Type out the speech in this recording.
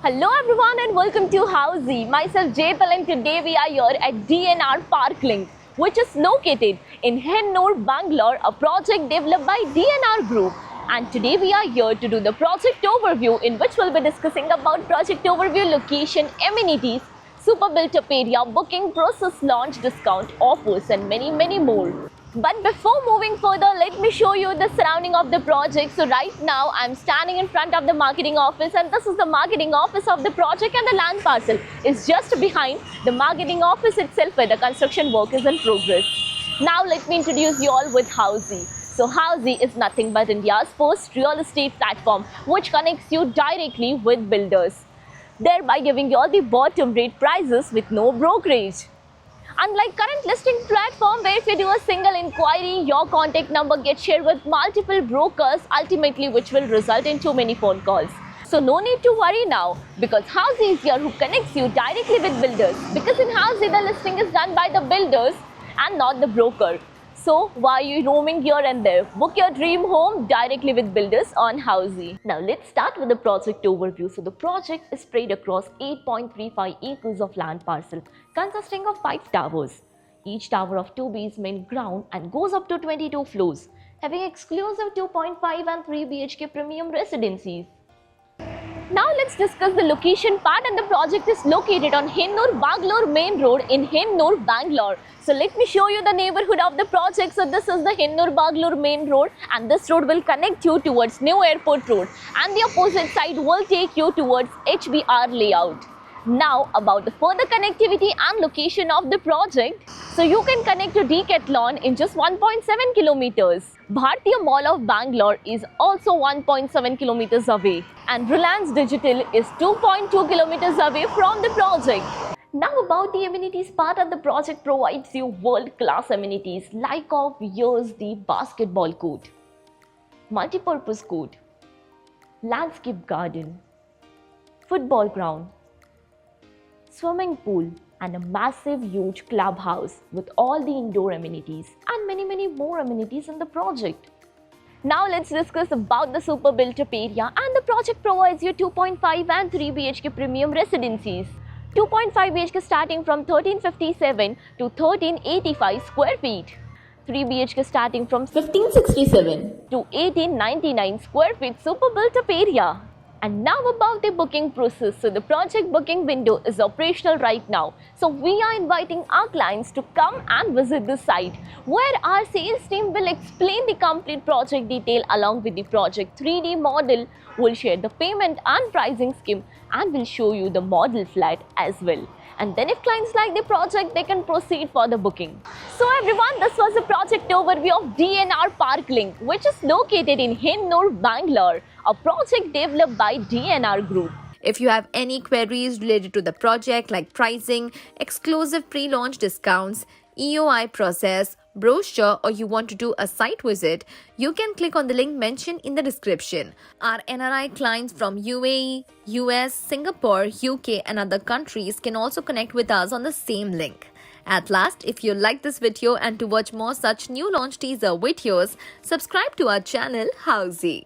Hello everyone and welcome to Housey. Myself Jaypal and today we are here at DNR Park Link, which is located in Hennur, Bangalore, a project developed by DNR Group. And today we are here to do the project overview, in which we'll be discussing about project overview, location, amenities, super built-up area, booking process, launch discount, offers and many more. But before moving further, let me show you the surrounding of the project. So right now I'm standing in front of the marketing office, and this is the marketing office of the project, and the land parcel is just behind the marketing office itself where the construction work is in progress. Now let me introduce you all with Housey. So Housey is nothing but India's first real estate platform which connects you directly with builders, thereby giving you all the bottom rate prices with no brokerage. Unlike current listing platform where if you do a single inquiry, your contact number gets shared with multiple brokers, ultimately which will result in too many phone calls. So no need to worry now, because Housey is here who connects you directly with builders. Because in Housey the listing is done by the builders and not the broker. So why are you roaming here and there? Book your dream home directly with builders on Housey. Now let's start with the project overview. So the project is spread across 8.35 acres of land parcel consisting of 5 towers. Each tower of 2 basement ground and goes up to 22 floors, having exclusive 2.5 and 3 BHK premium residencies. Now let's discuss the location part, and the project is located on Hennur Bangalore main road in Hennur, Bangalore. So let me show you the neighborhood of the project. So this is the Hennur Bangalore main road, and this road will connect you towards New Airport Road, and the opposite side will take you towards HBR layout. Now about the further connectivity and location of the project. So you can connect to Decathlon in just 1.7 kilometers. Bhartiya Mall of Bangalore is also 1.7 kilometers away, and Reliance Digital is 2.2 kilometers away from the project. Now about the amenities part of the project provides you world-class amenities like of here's the basketball court, multi-purpose court, landscape garden, football ground, swimming pool, and a massive huge clubhouse with all the indoor amenities and many more amenities in the project. Now let's discuss about the super built-up area, and the project provides you 2.5 and 3 BHK premium residencies. 2.5 BHK starting from 1357 to 1385 square feet. 3 BHK starting from 1567 to 1899 square feet super built-up area. And now about the booking process. So the project booking window is operational right now. So we are inviting our clients to come and visit the site, where our sales team will explain the complete project detail along with the project 3D model, will share the payment and pricing scheme, and will show you the model flat as well. And then if clients like the project, they can proceed for the booking. So everyone, this was a project overview of DNR Park Link, which is located in Hennur, Bangalore, a project developed by DNR Group. If you have any queries related to the project like pricing, exclusive pre-launch discounts, EOI process, brochure, or you want to do a site visit, you can click on the link mentioned in the description. Our NRI clients from UAE, US, Singapore, UK and other countries can also connect with us on the same link. At last, if you like this video and to watch more such new launch teaser videos, subscribe to our channel Housey.